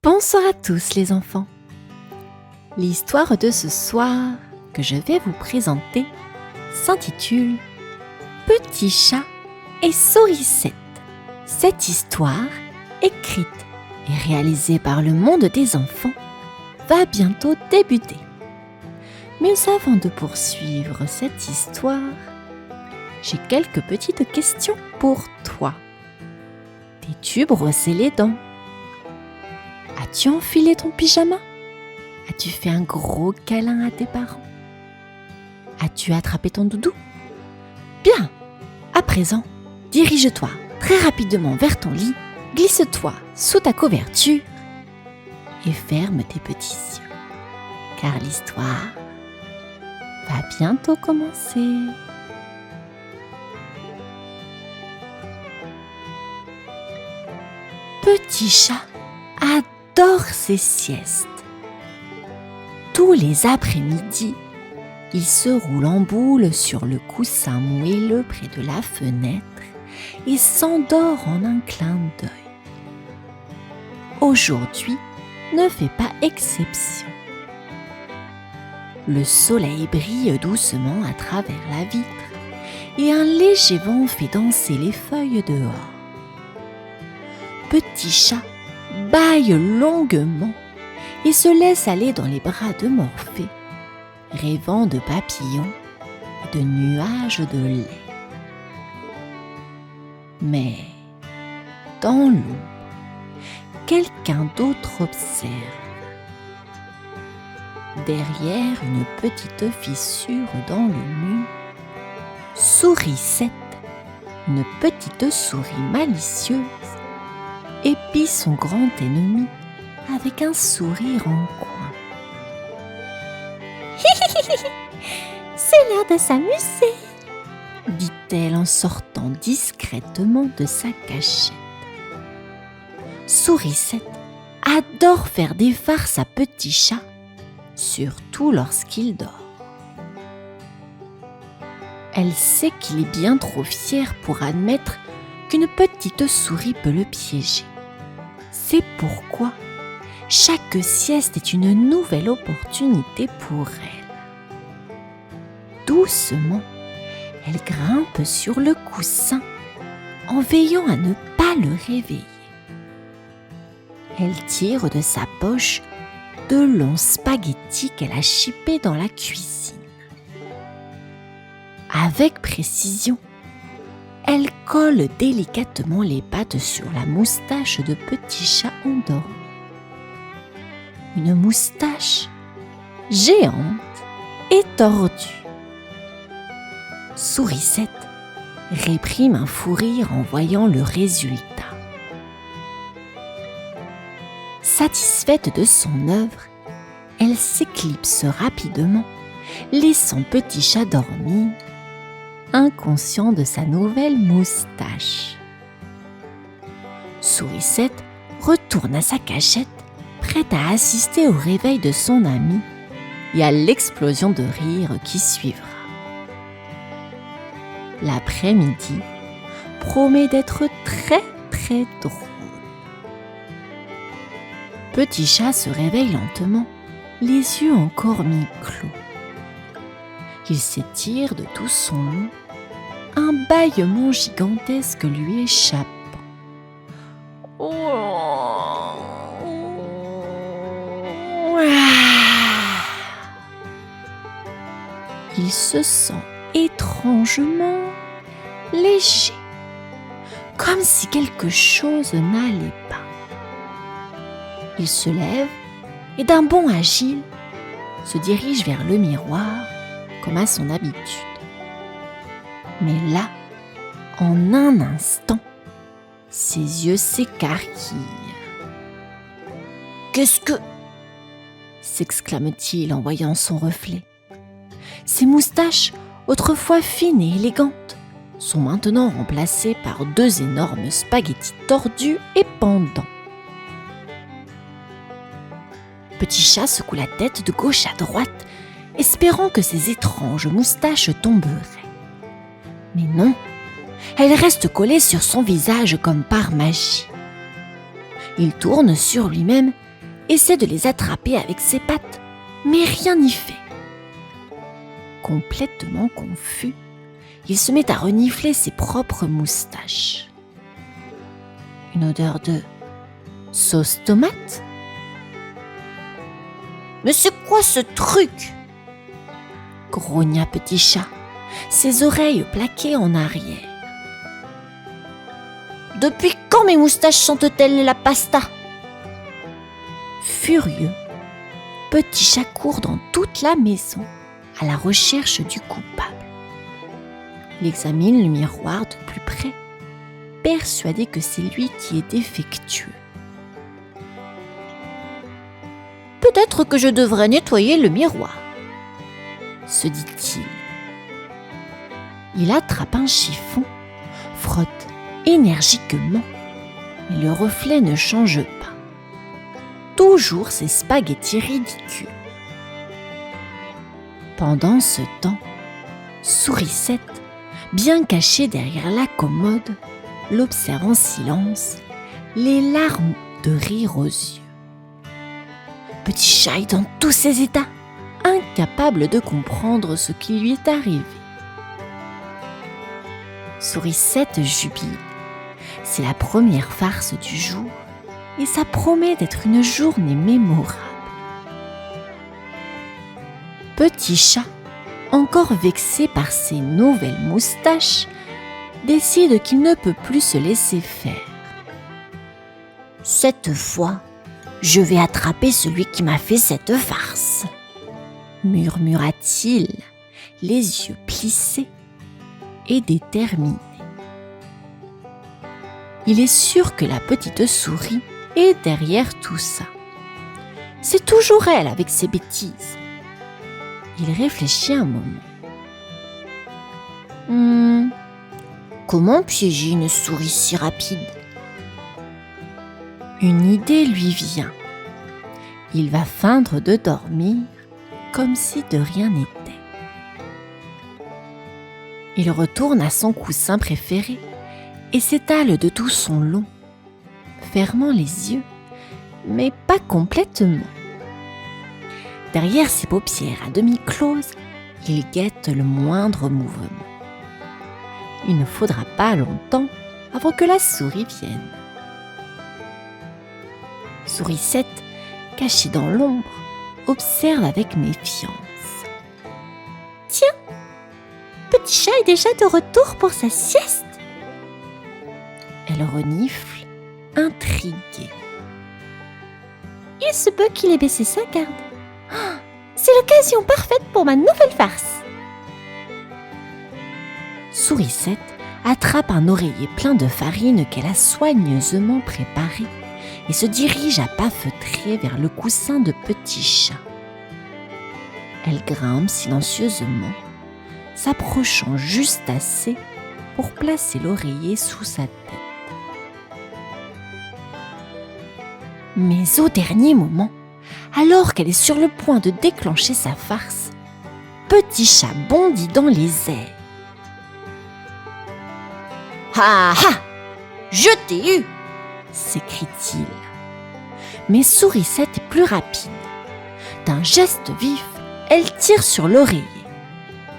Bonsoir à tous les enfants. L'histoire de ce soir que je vais vous présenter s'intitule Petit chat et sourisette. Cette histoire, écrite et réalisée par le monde des enfants, va bientôt débuter. Mais avant de poursuivre cette histoire, j'ai quelques petites questions pour toi. T'es-tu brossé les dents? As-tu enfilé ton pyjama? As-tu fait un gros câlin à tes parents? As-tu attrapé ton doudou? Bien! À présent, dirige-toi très rapidement vers ton lit, glisse-toi sous ta couverture et ferme tes petits yeux, car l'histoire va bientôt commencer. Petit chat adore ses siestes. Tous les après-midi, il se roule en boule sur le coussin moelleux près de la fenêtre et s'endort en un clin d'œil. Aujourd'hui ne fait pas exception. Le soleil brille doucement à travers la vitre et un léger vent fait danser les feuilles dehors. Petit chat bâille longuement et se laisse aller dans les bras de Morphée, rêvant de papillons et de nuages de lait. Mais, dans l'eau, quelqu'un d'autre observe. Derrière une petite fissure dans le mur, Sourisette, une petite souris malicieuse, épie son grand ennemi avec un sourire en coin. C'est l'heure de s'amuser, dit-elle en sortant discrètement de sa cachette. Sourisette adore faire des farces à Petit chat, surtout lorsqu'il dort. Elle sait qu'il est bien trop fier pour admettre qu'une petite souris peut le piéger. C'est pourquoi chaque sieste est une nouvelle opportunité pour elle. Doucement, elle grimpe sur le coussin en veillant à ne pas le réveiller. Elle tire de sa poche de longs spaghettis qu'elle a chippés dans la cuisine. Avec précision, elle colle délicatement les pattes sur la moustache de Petit chat endormi. Une moustache géante et tordue. Sourisette réprime un fou rire en voyant le résultat. Satisfaite de son œuvre, elle s'éclipse rapidement, laissant Petit chat dormir, inconscient de sa nouvelle moustache. Sourisette retourne à sa cachette, prête à assister au réveil de son ami et à l'explosion de rire qui suivra. L'après-midi promet d'être très très drôle. Petit chat se réveille lentement, les yeux encore mi-clos. Il s'étire de tout son long, un bâillement gigantesque lui échappant. Il se sent étrangement léger, comme si quelque chose n'allait pas. Il se lève et d'un bond agile, se dirige vers le miroir comme à son habitude. Mais là, en un instant, ses yeux s'écarquillent. « Qu'est-ce que... » s'exclame-t-il en voyant son reflet. Ses moustaches, autrefois fines et élégantes, sont maintenant remplacées par deux énormes spaghettis tordus et pendants. Petit chat secoue la tête de gauche à droite, espérant que ces étranges moustaches tomberaient. Mais non, elles restent collées sur son visage comme par magie. Il tourne sur lui-même essaie de les attraper avec ses pattes, mais rien n'y fait. Complètement confus, il se met à renifler ses propres moustaches. Une odeur de sauce tomate ? Mais c'est quoi ce truc ? Grogna Petit Chat, ses oreilles plaquées en arrière. Depuis quand mes moustaches sentent-elles la pasta ? Furieux, Petit Chat court dans toute la maison à la recherche du coupable. Il examine le miroir de plus près, persuadé que c'est lui qui est défectueux. Peut-être que je devrais nettoyer le miroir, se dit-il. Il attrape un chiffon, frotte énergiquement, mais le reflet ne change pas. Toujours ces spaghettis ridicules. Pendant ce temps, Sourisette, bien cachée derrière la commode, l'observe en silence, les larmes de rire aux yeux. Petit Chat est dans tous ses états, incapable de comprendre ce qui lui est arrivé. Sourisette jubile. C'est la première farce du jour et ça promet d'être une journée mémorable. Petit Chat, encore vexé par ses nouvelles moustaches, décide qu'il ne peut plus se laisser faire. Cette fois, je vais attraper celui qui m'a fait cette farce, murmura-t-il, les yeux plissés et déterminé. Il est sûr que la petite souris est derrière tout ça. C'est toujours elle avec ses bêtises. Il réfléchit un moment. Comment piéger une souris si rapide ? Une idée lui vient. Il va feindre de dormir comme si de rien n'était. Il retourne à son coussin préféré et s'étale de tout son long, fermant les yeux, mais pas complètement. Derrière ses paupières à demi closes, il guette le moindre mouvement. Il ne faudra pas longtemps avant que la souris vienne. Sourisette, cachée dans l'ombre, observe avec méfiance. Tiens, Petit Chat est déjà de retour pour sa sieste. Elle renifle, intriguée. Il se peut qu'il ait baissé sa garde. C'est l'occasion parfaite pour ma nouvelle farce. Sourisette attrape un oreiller plein de farine qu'elle a soigneusement préparé et se dirige à pas feutrés vers le coussin de Petit Chat. Elle grimpe silencieusement, s'approchant juste assez pour placer l'oreiller sous sa tête. Mais au dernier moment, alors qu'elle est sur le point de déclencher sa farce, Petit Chat bondit dans les airs. « Ah ah ! Je t'ai eu !» s'écrie-t-il. Mais Sourisette est plus rapide. D'un geste vif, elle tire sur l'oreiller.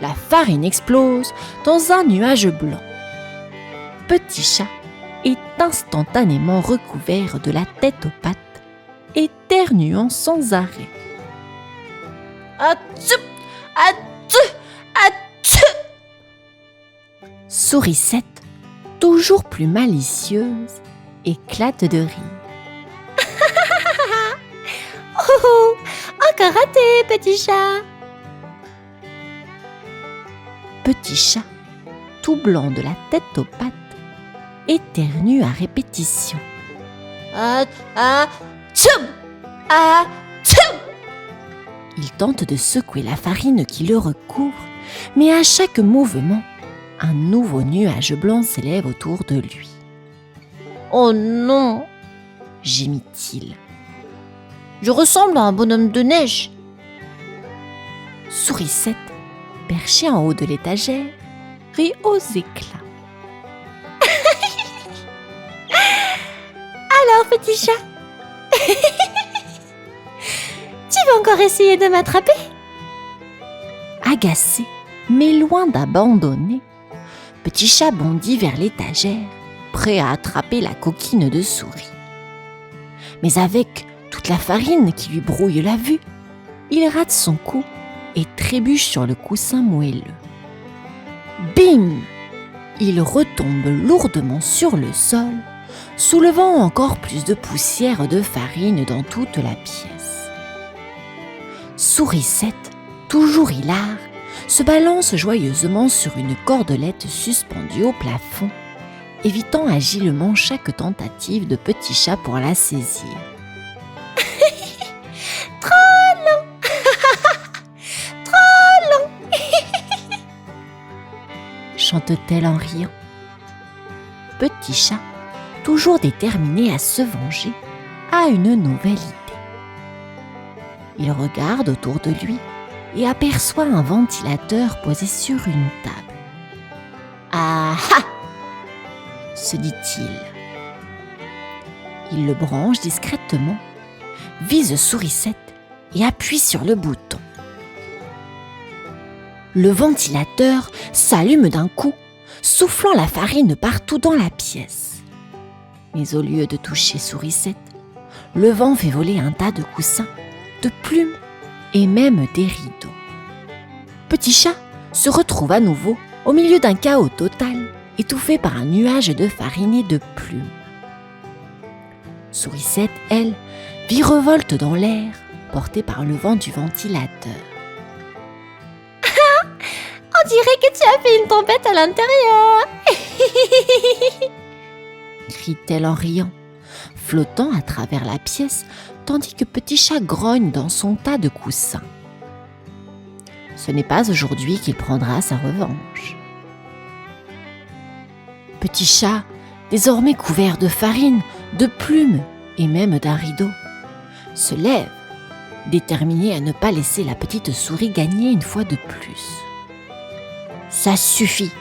La farine explose dans un nuage blanc. Petit Chat est instantanément recouvert de la tête aux pattes, éternuant sans arrêt. Atchou! Atchou! Atchou! Sourisette, toujours plus malicieuse, éclate de rire. Oh, encore raté, Petit Chat. Petit Chat, tout blanc de la tête aux pattes, éternue à répétition. Il tente de secouer la farine qui le recouvre, mais à chaque mouvement, un nouveau nuage blanc s'élève autour de lui. « Oh non !» gémit-il. « Je ressemble à un bonhomme de neige !» Sourisette, perchée en haut de l'étagère, rit aux éclats. Alors, Petit Chat, encore essayer de m'attraper? Agacé, mais loin d'abandonner, Petit Chat bondit vers l'étagère, prêt à attraper la coquine de souris. Mais avec toute la farine qui lui brouille la vue, il rate son coup et trébuche sur le coussin moelleux. Bim! Il retombe lourdement sur le sol, soulevant encore plus de poussière de farine dans toute la pièce. Sourisette, toujours hilare, se balance joyeusement sur une cordelette suspendue au plafond, évitant agilement chaque tentative de Petit Chat pour la saisir. Trop long! Trop long! Chante-t-elle en riant. Petit Chat, toujours déterminé à se venger, a une nouvelle idée. Il regarde autour de lui et aperçoit un ventilateur posé sur une table. « Ah ah !» se dit-il. Il le branche discrètement, vise Sourisette et appuie sur le bouton. Le ventilateur s'allume d'un coup, soufflant la farine partout dans la pièce. Mais au lieu de toucher Sourisette, le vent fait voler un tas de coussins, de plumes et même des rideaux. Petit Chat se retrouve à nouveau au milieu d'un chaos total, étouffé par un nuage de farine et de plumes. Sourisette, elle, virevolte dans l'air, portée par le vent du ventilateur. On dirait que tu as fait une tempête à l'intérieur! Crie-t-elle en riant, flottant à travers la pièce, tandis que Petit Chat grogne dans son tas de coussins. Ce n'est pas aujourd'hui qu'il prendra sa revanche. Petit Chat, désormais couvert de farine, de plumes et même d'un rideau, se lève, déterminé à ne pas laisser la petite souris gagner une fois de plus. « Ça suffit,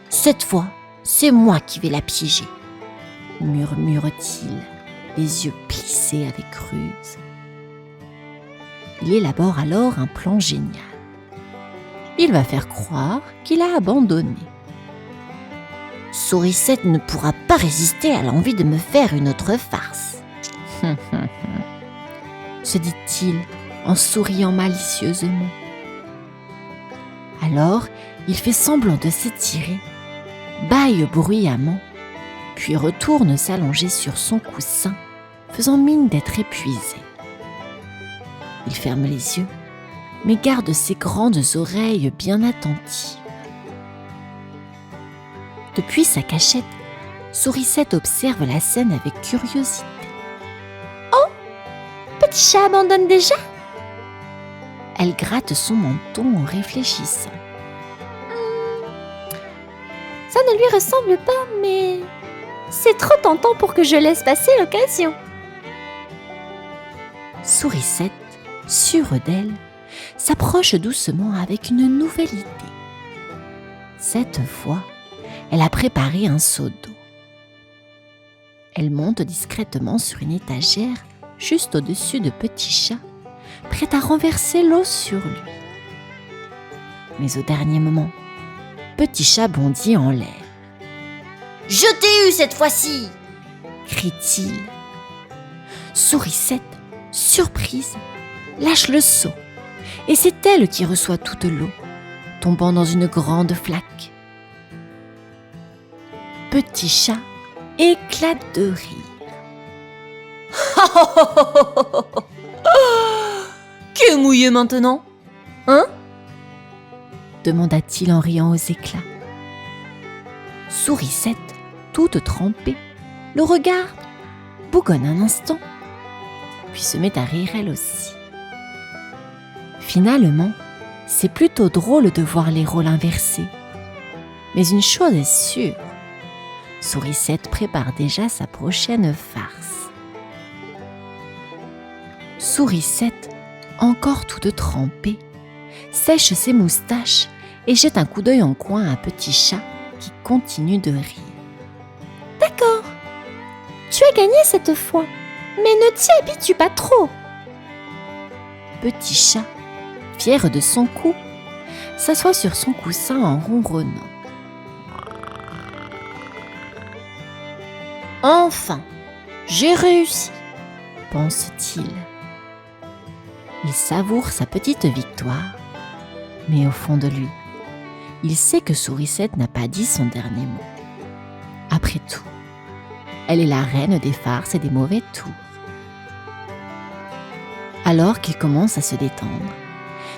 cette fois, c'est moi qui vais la piéger », murmure-t-il, les yeux plissés avec ruse. Il élabore alors un plan génial. Il va faire croire qu'il a abandonné. Sourisette ne pourra pas résister à l'envie de me faire une autre farce, se dit-il en souriant malicieusement. Alors, il fait semblant de s'étirer, bâille bruyamment, puis retourne s'allonger sur son coussin, faisant mine d'être épuisé. Il ferme les yeux, mais garde ses grandes oreilles bien attentives. Depuis sa cachette, Sourisette observe la scène avec curiosité. « Oh, Petit Chat abandonne déjà ?» Elle gratte son menton en réfléchissant. Ça ne lui ressemble pas, mais c'est trop tentant pour que je laisse passer l'occasion. Sourisette, sûre d'elle, s'approche doucement avec une nouvelle idée. Cette fois, elle a préparé un seau d'eau. Elle monte discrètement sur une étagère juste au-dessus de Petit Chat, prête à renverser l'eau sur lui. Mais au dernier moment, Petit Chat bondit en l'air. « Je t'ai eu cette fois-ci !» crie-t-il. Sourisette, surprise, lâche le seau et c'est elle qui reçoit toute l'eau, tombant dans une grande flaque. Petit Chat éclate de rire. « Qui est mouillé maintenant, hein ?» demanda-t-il en riant aux éclats. Sourisette, toute trempée, le regarde, bougonne un instant, puis se met à rire elle aussi. Finalement, c'est plutôt drôle de voir les rôles inversés. Mais une chose est sûre, Sourisette prépare déjà sa prochaine farce. Sourisette, encore toute trempée, sèche ses moustaches et jette un coup d'œil en coin à Petit Chat qui continue de rire. « D'accord, tu as gagné cette fois, mais ne t'y habitue pas trop. » petit chat, fier de son coup, s'assoit sur son coussin en ronronnant. « Enfin, j'ai réussi !» pense-t-il. Il savoure sa petite victoire, mais au fond de lui, il sait que Sourisette n'a pas dit son dernier mot. Après tout, elle est la reine des farces et des mauvais tours. Alors qu'il commence à se détendre,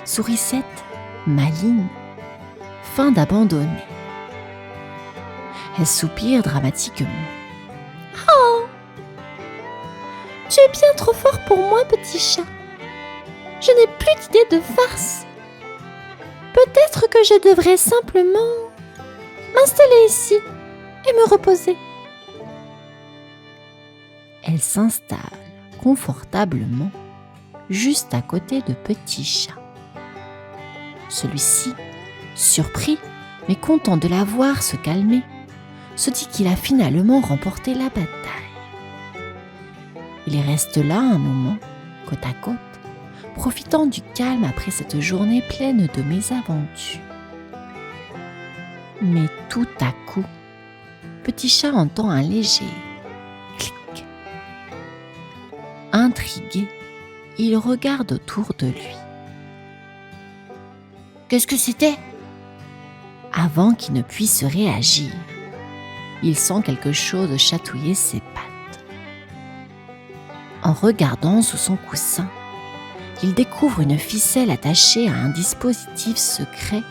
Sourisette, maligne, feint d'abandonner. Elle soupire dramatiquement. Oh, tu es bien trop fort pour moi, petit chat. Je n'ai plus d'idée de farce. Peut-être que je devrais simplement m'installer ici et me reposer. Elle s'installe confortablement juste à côté de Petit Chat. Celui-ci, surpris mais content de la voir se calmer, se dit qu'il a finalement remporté la bataille. Il reste là un moment, côte à côte, profitant du calme après cette journée pleine de mésaventures. Mais tout à coup, Petit Chat entend un léger clic. Intrigué, il regarde autour de lui. Qu'est-ce que c'était ? Avant qu'il ne puisse réagir, il sent quelque chose chatouiller ses pattes. En regardant sous son coussin, il découvre une ficelle attachée à un dispositif secret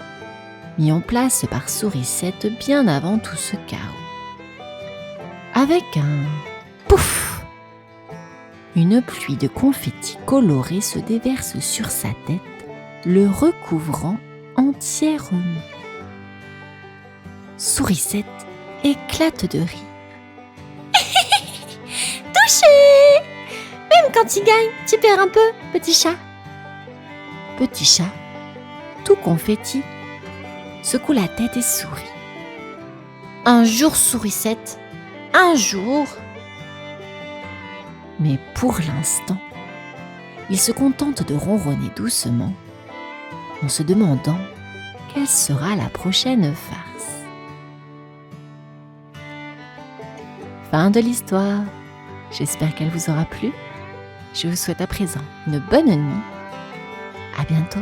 mis en place par Sourisette bien avant tout ce chaos. Avec un pouf, une pluie de confettis colorés se déverse sur sa tête, le recouvrant entièrement. Sourisette éclate de rire. Touché ! Même quand tu gagnes, tu perds un peu, petit chat. Petit Chat, tout confetti, secoue la tête et sourit. Un jour, Sourisette, un jour. Mais pour l'instant, il se contente de ronronner doucement en se demandant quelle sera la prochaine farce. Fin de l'histoire. J'espère qu'elle vous aura plu. Je vous souhaite à présent une bonne nuit. À bientôt.